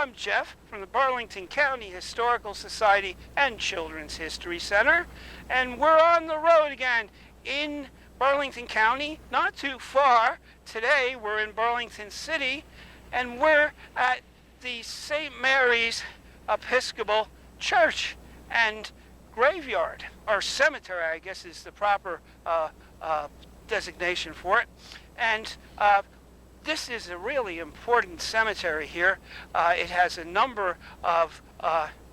I'm Jeff from the Burlington County Historical Society and Children's History Center, and we're on the road again in Burlington County, not too far. Today we're in Burlington City, and we're at the St. Mary's Episcopal Church and graveyard, or cemetery, I guess is the proper designation for it. And this is a really important cemetery here. It has a number of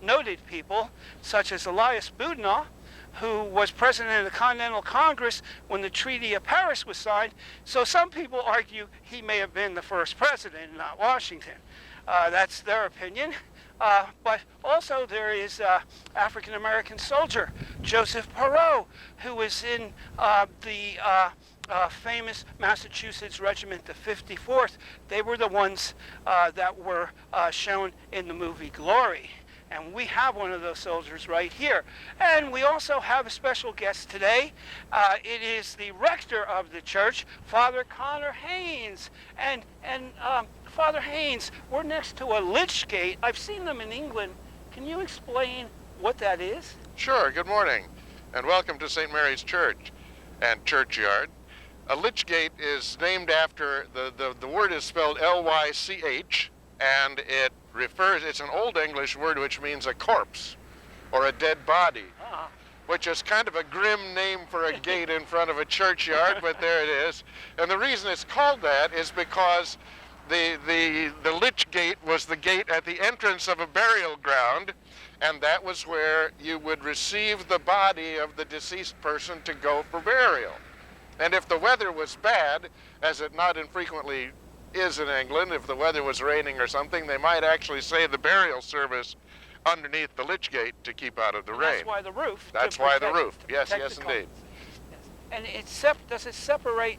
noted people, such as Elias Boudinot, who was president of the Continental Congress when the Treaty of Paris was signed. So some people argue he may have been the first president, not Washington. That's their opinion. But also there is African-American soldier Joseph Perot, who was in the famous Massachusetts Regiment, the 54th. They were the ones that were shown in the movie Glory. And we have one of those soldiers right here. And we also have a special guest today. It is the rector of the church, Father Connor Haynes. And Father Haynes, we're next to a Lich Gate. I've seen them in England. Can you explain what that is? Sure. Good morning, and welcome to St. Mary's Church and Churchyard. A Lich Gate is named after, the word is spelled L-Y-C-H, and it's an Old English word which means a corpse or a dead body, which is kind of a grim name for a gate in front of a churchyard, but there it is. And the reason it's called that is because the Lich Gate was the gate at the entrance of a burial ground, and that was where you would receive the body of the deceased person to go for burial. And if the weather was bad, as it not infrequently is in England, if the weather was raining or something, they might actually say the burial service underneath the Lich Gate to keep out of the rain. That's why the roof. That's why the roof. Yes, indeed. Yes. And does it separate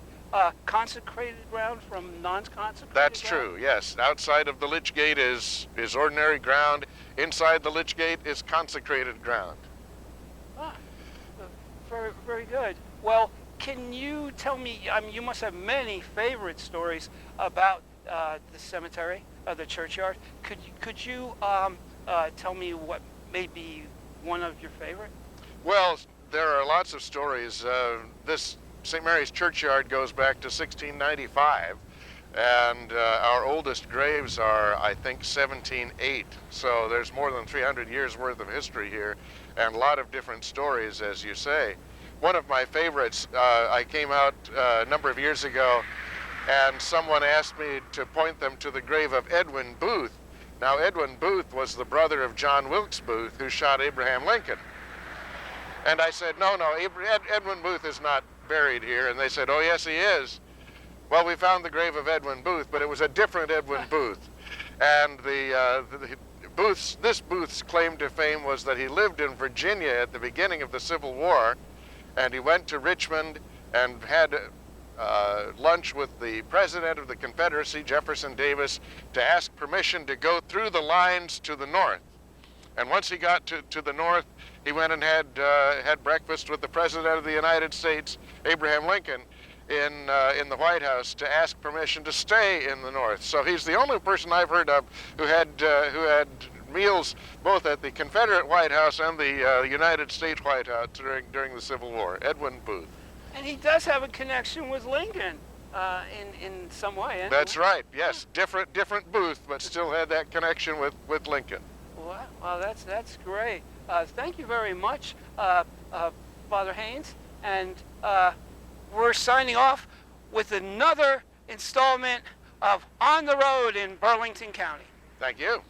consecrated ground from non-consecrated That's ground? true, yes. Outside of the Lich Gate is ordinary ground. Inside the Lich Gate is consecrated ground. Very, very good. Well, can you tell me, you must have many favorite stories about the cemetery, the churchyard. Could you tell me what may be one of your favorite? Well, there are lots of stories. This St. Mary's Churchyard goes back to 1695, and our oldest graves are, I think, 1708. So there's more than 300 years worth of history here, and a lot of different stories, as you say. One of my favorites, I came out a number of years ago, and someone asked me to point them to the grave of Edwin Booth. Now, Edwin Booth was the brother of John Wilkes Booth, who shot Abraham Lincoln. And I said, no, Edwin Booth is not buried here. And they said, oh, yes, he is. Well, we found the grave of Edwin Booth, but it was a different Edwin Booth. And this Booth's claim to fame was that he lived in Virginia at the beginning of the Civil War, and he went to Richmond and had lunch with the president of the Confederacy, Jefferson Davis, to ask permission to go through the lines to the north. And once he got to the north, he went and had breakfast with the president of the United States, Abraham Lincoln, in the White House to ask permission to stay in the north. So he's the only person I've heard of who had meals both at the Confederate White House and the United States White House during the Civil War, Edwin Booth. And he does have a connection with Lincoln in some way. That's right, yes. Different Booth, but still had that connection with Lincoln. Well, that's great. Thank you very much, Father Haynes. And we're signing off with another installment of On the Road in Burlington County. Thank you.